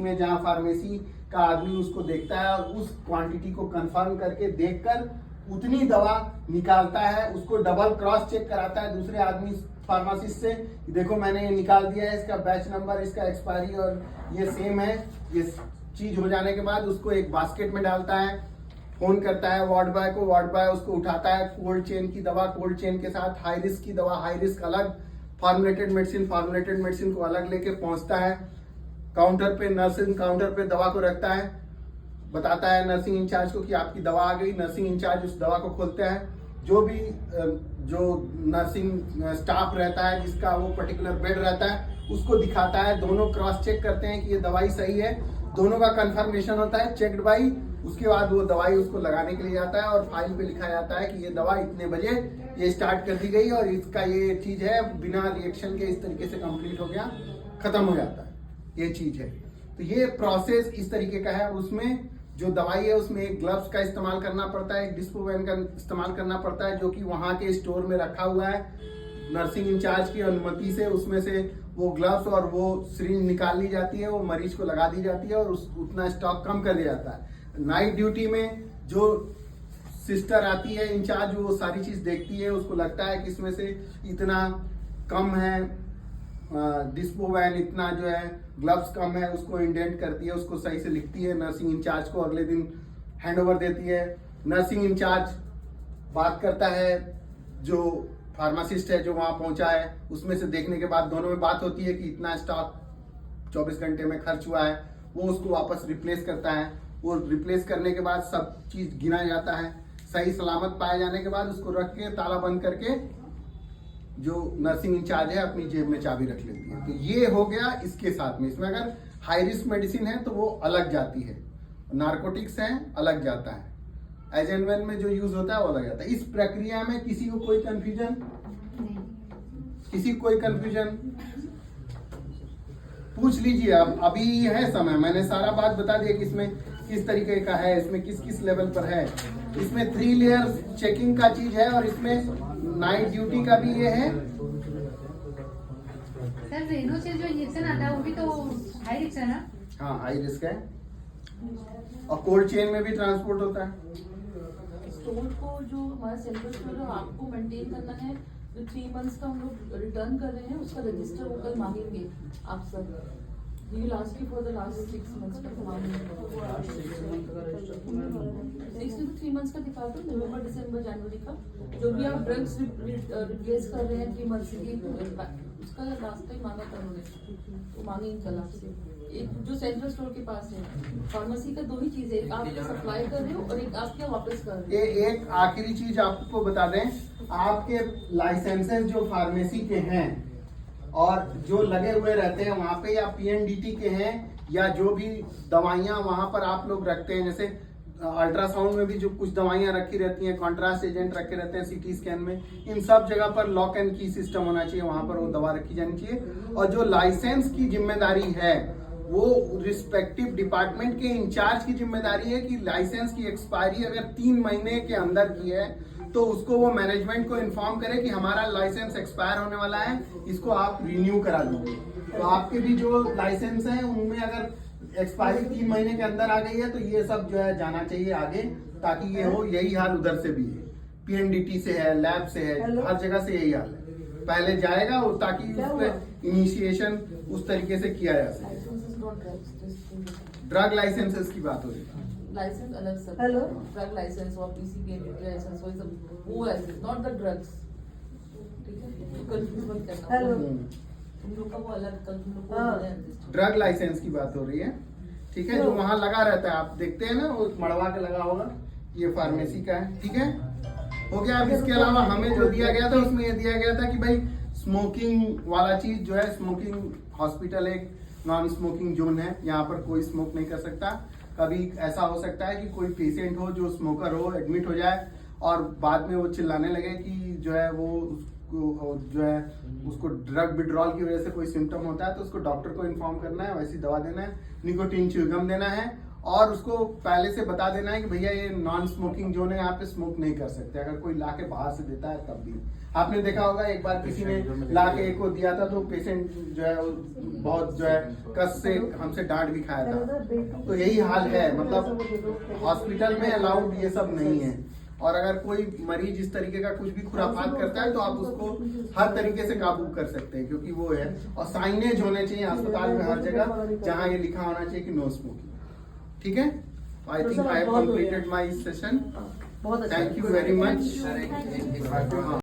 में जहाँ फार्मेसी का आदमी उसको देखता है और उस क्वांटिटी को कंफर्म करके देखकर उतनी दवा निकालता है, उसको डबल क्रॉस चेक कराता है दूसरे आदमी फार्मासिस्ट से। देखो मैंने ये निकाल दिया है, इसका बैच नंबर, इसका एक्सपायरी और ये सेम है। ये चीज हो जाने के बाद उसको एक बास्केट में डालता है, फोन करता है वार्ड बॉय को, वार्ड बॉय उसको उठाता है, कोल्ड चेन की दवा कोल्ड चेन के साथ, हाई रिस्क की दवा हाई रिस्क अलग, फॉर्मुलेटेड मेडिसिन को अलग लेके पहुंचता है काउंटर पे। नर्सिंग काउंटर पे दवा को रखता है, बताता है नर्सिंग इंचार्ज को कि आपकी दवा आ गई। नर्सिंग इंचार्ज उस दवा को खोलता है, जो नर्सिंग स्टाफ रहता है जिसका वो पर्टिकुलर बेड रहता है उसको दिखाता है। दोनों क्रॉस चेक करते हैं कि ये दवाई सही है, दोनों का कंफर्मेशन होता है, चेक्ड बाई। उसके बाद वो दवाई उसको लगाने के लिए जाता है और फाइल पे लिखा जाता है कि ये दवा इतने बजे ये स्टार्ट कर दी गई और इसका ये चीज है, बिना रिएक्शन के इस तरीके से कंप्लीट हो गया, खत्म हो जाता है, ये चीज है। तो ये प्रोसेस इस तरीके का है। उसमें जो दवाई है उसमें एक ग्लव्स का इस्तेमाल करना पड़ता है, एक डिस्पोवैन का इस्तेमाल करना पड़ता है, जो कि वहाँ के स्टोर में रखा हुआ है नर्सिंग इंचार्ज की अनुमति से। उसमें से वो ग्लव्स और वो सिरिंज निकाल ली जाती है, वो मरीज को लगा दी जाती है और उतना स्टॉक कम कर दिया जाता है। नाइट ड्यूटी में जो सिस्टर आती है इंचार्ज, वो सारी चीज देखती है, उसको लगता है कि इसमें से इतना कम है डिस्पोवैन, इतना जो है ग्लव्स कम है, उसको इंडेंट करती है, उसको सही से लिखती है, नर्सिंग इंचार्ज को अगले दिन हैंड ओवर देती है। नर्सिंग इंचार्ज बात करता है जो फार्मासिस्ट है जो वहां पहुंचा है, उसमें से देखने के बाद दोनों में बात होती है कि इतना स्टॉक 24 घंटे में खर्च हुआ है, वो उसको वापस रिप्लेस करता है। वो रिप्लेस करने के बाद सब चीज गिना जाता है, सही सलामत पाए जाने के बाद उसको रख के ताला बंद करके जो नर्सिंग इंचार्ज है अपनी जेब में चाबी रख लेती है। तो ये हो गया इसके साथ में। इसमें अगर हाई रिस्क मेडिसिन है तो वो अलग जाती है, नार्कोटिक्स है अलग जाता है, एज एंड व्हेन में जो यूज होता है वो अलग जाता है। इस प्रक्रिया में किसी को कोई कंफ्यूजन, किसी को कोई कंफ्यूजन पूछ लीजिए। अब अभी है समय, मैंने सारा बात बता दिया कि इसमें किस तरीके का है, इसमें किस किस लेवल पर है। इसमें 3 लेयर चेकिंग का चीज है और इसमें नाइट ड्यूटी का भी ये है। सर रेनो से जो इंजेक्शन आता है वो भी तो हाई रिस्क है ना? हाँ हाई रिस्क है और कोल्ड चेन में भी ट्रांसपोर्ट होता है। स्टोर को जो हमारा सेंट्रल स्टोर है आपको मेंटेन करना है। जो 3 मंथ्स का हम लोग रिटर्न कर रहे हैं उसका रजिस्टर वो कल मांगेंगे आप सब। We will ask you for the last 6 months का मांगेंगे। 3 months का दिखा दो, नवंबर दिसंबर जनवरी का जो भी आप ड्रग्स रिप्लेस कर रहे हैं 3 months की, उसका लास्ट टाइम मांगा था उन्होंने, तो मांगेंगे कल आपसे। एक जो सेंट्रल स्टोर के पास है फार्मेसी का 2 ही चीज है, आप सप्लाई कर रहे हो और एक आप क्या वापस कर रहे हो। एक आखिरी चीज आपको बता दें, आपके लाइसेंसेस जो फार्मेसी के हैं और जो लगे हुए रहते हैं वहां पे, या पीएनडीटी के हैं, या जो भी दवाइयां वहां पर आप लोग रखते हैं, जैसे अल्ट्रासाउंड में भी जो कुछ दवाइयां रखी रहती हैं, कॉन्ट्रास्ट एजेंट रखे रहते हैं सीटी स्कैन में, इन सब जगह पर लॉक एंड की सिस्टम होना चाहिए, वहां पर वो दवा रखी जानी चाहिए। और जो लाइसेंस की जिम्मेदारी है वो रिस्पेक्टिव डिपार्टमेंट के इंचार्ज की जिम्मेदारी है कि लाइसेंस की एक्सपायरी अगर 3 महीने के अंदर की है तो उसको वो मैनेजमेंट को इन्फॉर्म करे कि हमारा लाइसेंस एक्सपायर होने वाला है, इसको आप रिन्यू करा दीजिए। तो आपके भी जो लाइसेंस हैं उनमें अगर एक्सपायरी 3 महीने के अंदर आ गई है तो ये सब जो है जाना चाहिए आगे, ताकि ये हो। यही हाल उधर से भी है, पीएनडीटी से है, लैब से है, हर जगह से यही हाल है। पहले जाएगा ताकि उस पर इनिशिएशन उस तरीके से किया जा सके। ड्रग लाइसेंसेस की बात हो रही है, लाइसेंस अलग सब, ड्रग लाइसेंस और पीसीपीएनडीटी लाइसेंस वो सब, वो लाइसेंस नॉट द ड्रग्स, ठीक है, तो कंफ्यूज मत करना। तुम लोग का वो अलग, कल तुम लोग को ड्रग लाइसेंस की बात हो रही है, ठीक है, जो वहाँ लगा रहता है, आप देखते हैं ना वो मड़वा के लगा होगा, ये फार्मेसी का है, ठीक है, हो गया। अब इसके अलावा हमें जो दिया गया था उसमें ये दिया गया था कि भाई स्मोकिंग वाला चीज जो है, स्मोकिंग हॉस्पिटल एक नॉन स्मोकिंग जोन है, यहाँ पर कोई स्मोक नहीं कर सकता। कभी ऐसा हो सकता है कि कोई पेशेंट हो जो स्मोकर हो, एडमिट हो जाए और बाद में वो चिल्लाने लगे कि जो है वो जो है उसको ड्रग विड्रॉल की वजह से कोई सिम्टम होता है, तो उसको डॉक्टर को इन्फॉर्म करना है, वैसी दवा देना है, निकोटीन च्युइंगम देना है और उसको पहले से बता देना है कि भैया ये नॉन स्मोकिंग जोन है, यहाँ पे स्मोक नहीं कर सकते। अगर कोई ला के बाहर से देता है तब भी। आपने देखा होगा एक बार किसी ने ला के एक को दिया था तो पेशेंट जो है वो बहुत जो है कस से हमसे डांट भी खाया था। तो यही हाल है, मतलब हॉस्पिटल में अलाउड ये सब नहीं है। और अगर कोई मरीज इस तरीके का कुछ भी खुराफात करता है तो आप उसको हर तरीके से काबू कर सकते हैं, क्योंकि वो है। और साइनेज होने चाहिए अस्पताल में हर जगह जहाँ ये लिखा होना चाहिए कि नो स्मोकिंग। ठीक है, I think I have completed my session. बहुत अच्छा। Thank you very much.